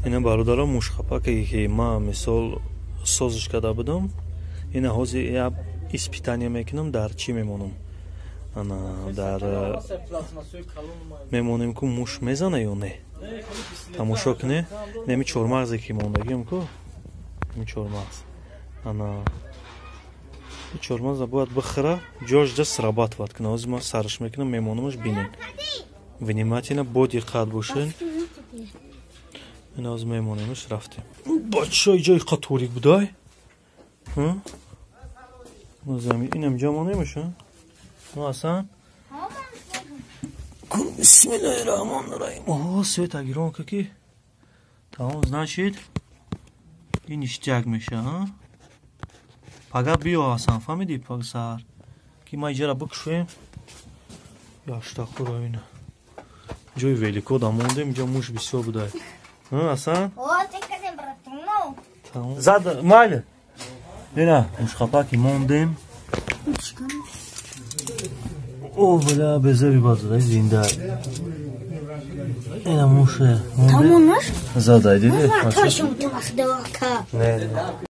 اینا برادرم مشخپاکی که ما مثال سازش کرده بودم اینا حاضر اسپیتانیا میکنم در چی میمونم انا در میمونیم که موش میزنه یا نه تماشا کنه نمی چهارمغزی که موندگیم که نمی چهارمغز انا چهارمغز باید بخره جاش دست رابط وقت کنه از ما سرش میکنم میمونمش بینین внимательно با دقت باشین این از میمونیمش رفتیم بچه جای قطوری بودای زمین اینم جمع نمیشه نه اصلا بسم الله الرحمن الرحیم اوه سویت اگران که کی تمام значит این اشتیاق میشه ها پگه بیا اصلا فهمیدی پگ سر که ما ایجا را بکشویم یاشتا خورا اینه جای ویلیکو دا موندیم اینجا موش بسیار بودای اصلا زد مایل اینا موش خپاکی موندیم او بلا بزاری بازده زنده اینا موشه تمام نش زده دیده تاشم تو مخدوکا نه